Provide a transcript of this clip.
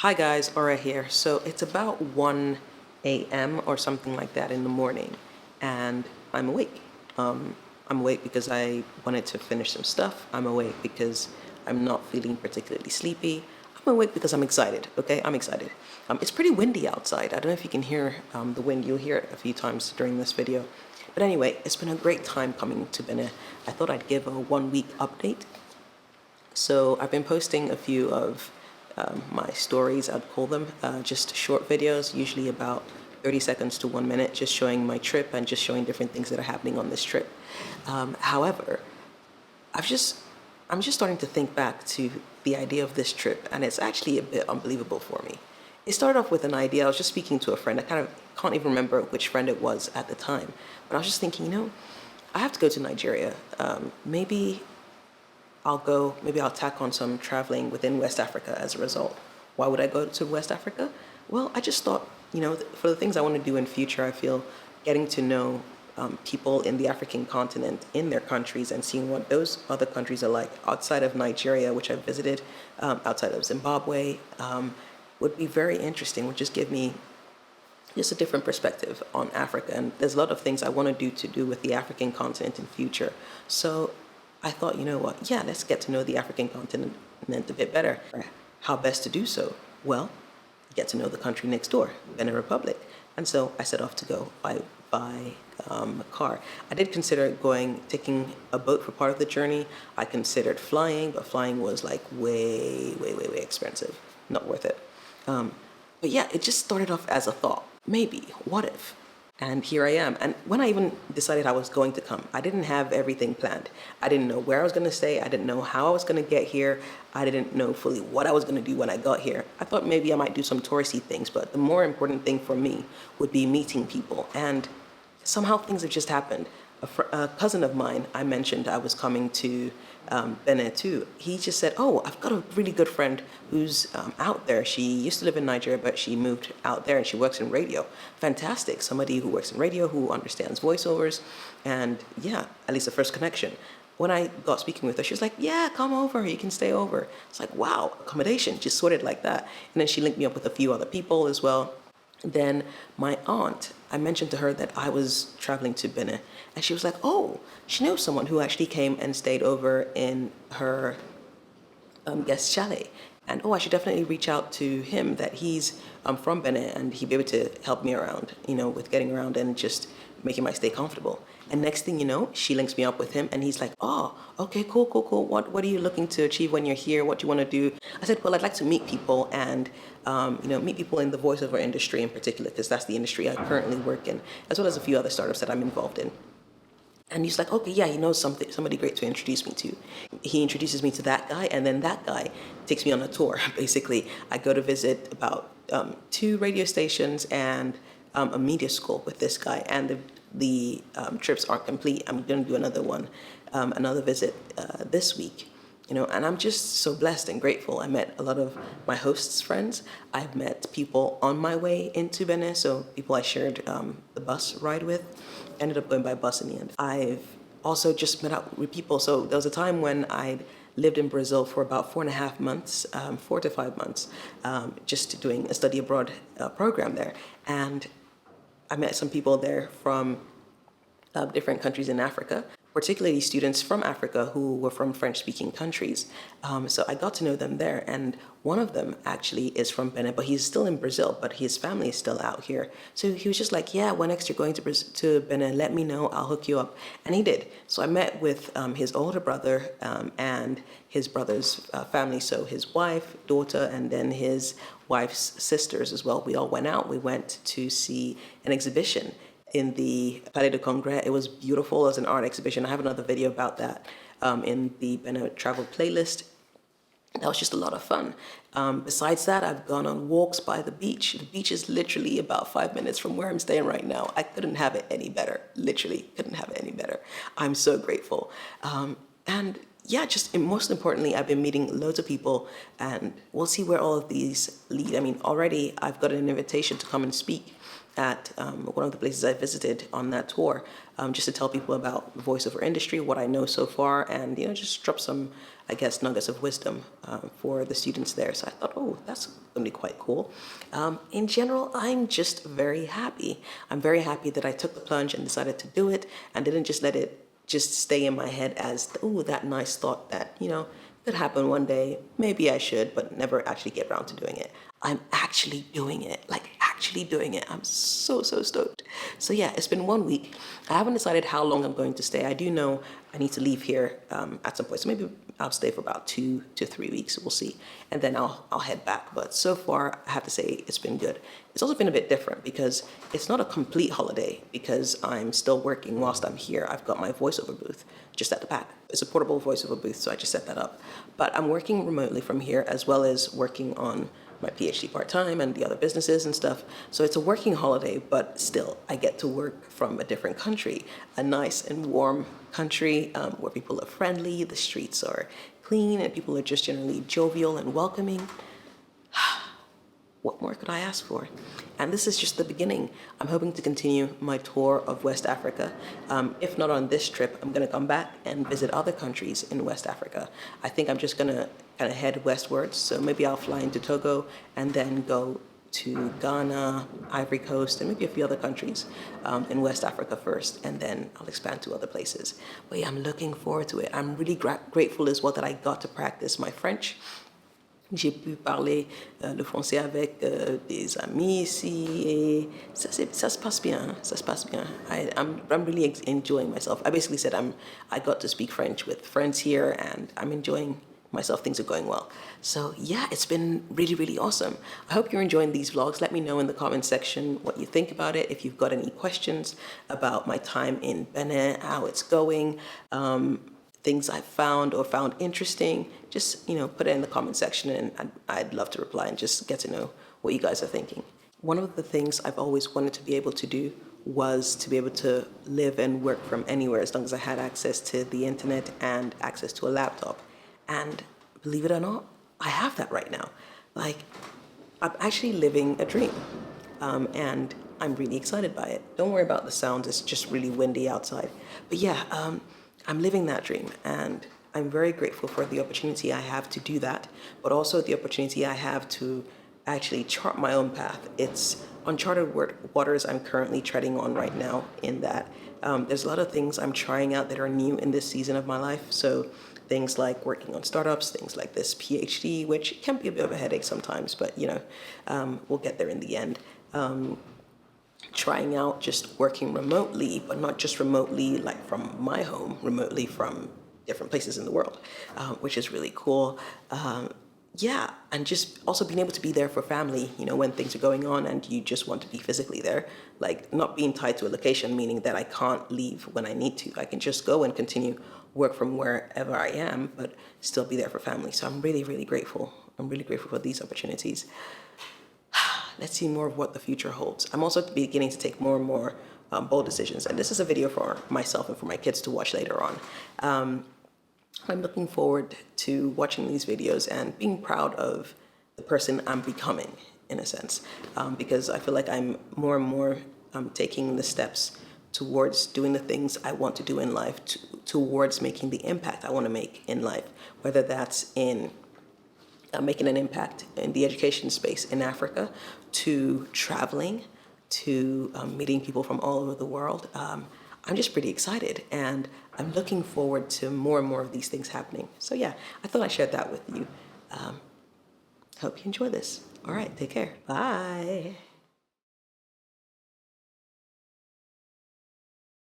Hi guys, Aura here. So it's about 1 a.m. or something like that in the morning, and I'm awake. I'm awake because I wanted to finish some stuff. I'm awake because I'm not feeling particularly sleepy. I'm awake because I'm excited, okay? I'm excited. It's pretty windy outside. I don't know if you can hear the wind. You'll hear it a few times during this video. But anyway, it's been a great time coming to Benin. I thought I'd give a 1 week update. So I've been posting a few of my stories, I'd call them, just short videos, usually about 30 seconds to 1 minute, just showing my trip and just showing different things that are happening on this trip. However, I've just, I'm just starting to think back to the idea of this trip, and it's actually a bit unbelievable for me. It started off with an idea. I was just speaking to a friend. I kind of can't even remember which friend it was at the time, but I was just thinking, I have to go to Nigeria. Maybe I'll tack on some traveling within West Africa as a result. Why would I go to West Africa? Well, I just thought, for the things I want to do in future, I feel getting to know people in the African continent, in their countries, and seeing what those other countries are like outside of Nigeria, which I've visited, outside of Zimbabwe, would be very interesting, would just give me just a different perspective on Africa. And there's a lot of things I want to do with the African continent in future. So I thought, you know what? Yeah, let's get to know the African continent a bit better. How best to do so? Well, get to know the country next door, Benin Republic. And so I set off to go by a car. I did consider taking a boat for part of the journey. I considered flying, but flying was like way, way, way, way expensive. Not worth it. But yeah, it just started off as a thought. Maybe, what if? And here I am. And when I even decided I was going to come, I didn't have everything planned. I didn't know where I was going to stay. I didn't know how I was going to get here. I didn't know fully what I was going to do when I got here. I thought maybe I might do some touristy things, but the more important thing for me would be meeting people. And somehow things have just happened. A cousin of mine, I mentioned I was coming to Benin too. He just said, "Oh, I've got a really good friend who's out there. She used to live in Nigeria, but she moved out there and she works in radio. Fantastic. Somebody who works in radio, who understands voiceovers. And yeah, at least the first connection." When I got speaking with her, she was like, "Yeah, come over. You can stay over." It's like, wow, accommodation, just sorted like that. And then she linked me up with a few other people as well. Then my aunt, I mentioned to her that I was traveling to Benin, and she was like, "Oh, she knows someone who actually came and stayed over in her guest chalet. And I should definitely reach out to him, that he's from Benin and he'd be able to help me around, with getting around and just making my stay comfortable." And next thing you know, she links me up with him and he's like, "Oh, okay, cool, cool, cool. What are you looking to achieve when you're here? What do you want to do?" I said, "Well, I'd like to meet people and, meet people in the voiceover industry in particular, because that's the industry I currently work in, as well as a few other startups that I'm involved in." And he's like, "Okay, yeah, he knows somebody great to introduce me to." He introduces me to that guy, and then that guy takes me on a tour. Basically, I go to visit about 2 radio stations and a media school with this guy, and the trips aren't complete. I'm going to do another one, another visit this week. And I'm just so blessed and grateful. I met a lot of my host's friends. I've met people on my way into Benin, so people I shared the bus ride with. Ended up going by bus in the end. I've also just met up with people. So there was a time when I lived in Brazil for about 4.5 months, 4 to 5 months, just doing a study abroad program there. And I met some people there from different countries in Africa, particularly students from Africa who were from French-speaking countries. So I got to know them there, and one of them actually is from Benin, but he's still in Brazil, but his family is still out here. So he was just like, "Yeah, when next you're going to Benin, let me know, I'll hook you up." And he did. So I met with his older brother and his brother's family, so his wife, daughter, and then his wife's sisters as well. We all went out. We went to see an exhibition in the Palais de Congrès. It was beautiful. It was an art exhibition. I have another video about that in the Benin travel playlist. That was just a lot of fun. Besides that, I've gone on walks by the beach. The beach is literally about 5 minutes from where I'm staying right now. I couldn't have it any better. Literally couldn't have it any better. I'm so grateful. And yeah, just most importantly, I've been meeting loads of people, and we'll see where all of these lead. I mean, already I've got an invitation to come and speak at one of the places I visited on that tour, just to tell people about the voiceover industry, what I know so far, and just drop some I guess, nuggets of wisdom for the students there. So I thought, oh, that's going to be quite cool. In general, I'm just very happy. I'm very happy that I took the plunge and decided to do it and didn't just let it just stay in my head as, oh, that nice thought that, could happen one day. Maybe I should, but never actually get around to doing it. I'm actually doing it, like actually doing it. I'm so, so stoked. So yeah, it's been 1 week. I haven't decided how long I'm going to stay. I do know I need to leave here at some point. So maybe I'll stay for about 2 to 3 weeks. We'll see. And then I'll head back. But so far, I have to say it's been good. It's also been a bit different because it's not a complete holiday because I'm still working whilst I'm here. I've got my voiceover booth just at the back. It's a portable voiceover booth, so I just set that up. But I'm working remotely from here as well as working on my PhD part-time and the other businesses and stuff. So it's a working holiday, but still I get to work from a different country, a nice and warm country where people are friendly, the streets are clean, and people are just generally jovial and welcoming. What more could I ask for? And this is just the beginning. I'm hoping to continue my tour of West Africa. If not on this trip, I'm gonna come back and visit other countries in West Africa. I think I'm just gonna kind of head westwards. So maybe I'll fly into Togo and then go to Ghana, Ivory Coast, and maybe a few other countries in West Africa first, and then I'll expand to other places. But yeah, I'm looking forward to it. I'm really grateful as well that I got to practice my French. J'ai pu parler le français avec des amis ici et ça se passe bien, ça se passe bien. I'm really enjoying myself. I basically said I got to speak French with friends here and I'm enjoying myself. Things are going well. So yeah, it's been really, really awesome. I hope you're enjoying these vlogs. Let me know in the comment section what you think about it. If you've got any questions about my time in Benin, how it's going, things I found or found interesting, just, put it in the comment section and I'd love to reply and just get to know what you guys are thinking. One of the things I've always wanted to be able to do was to be able to live and work from anywhere as long as I had access to the internet and access to a laptop. And believe it or not, I have that right now. Like, I'm actually living a dream. And I'm really excited by it. Don't worry about the sounds, it's just really windy outside. But yeah, I'm living that dream and I'm very grateful for the opportunity I have to do that, but also the opportunity I have to actually chart my own path. It's uncharted waters I'm currently treading on right now in that there's a lot of things I'm trying out that are new in this season of my life. So things like working on startups, things like this PhD, which can be a bit of a headache sometimes, but we'll get there in the end. Trying out just working remotely, but not just remotely like from my home, remotely from different places in the world, which is really cool. Yeah, and just also being able to be there for family, when things are going on and you just want to be physically there, like not being tied to a location, meaning that I can't leave when I need to. I can just go and continue work from wherever I am, but still be there for family. So I'm really, really grateful. I'm really grateful for these opportunities. Let's see more of what the future holds. I'm also beginning to take more and more bold decisions. And this is a video for myself and for my kids to watch later on. I'm looking forward to watching these videos and being proud of the person I'm becoming, in a sense, because I feel like I'm more and more taking the steps towards doing the things I want to do in life, towards making the impact I want to make in life, whether that's in making an impact in the education space in Africa, to traveling, to meeting people from all over the world. I'm just pretty excited and I'm looking forward to more and more of these things happening. So yeah, I thought I'd share that with you. Hope you enjoy this. All right, take care. Bye.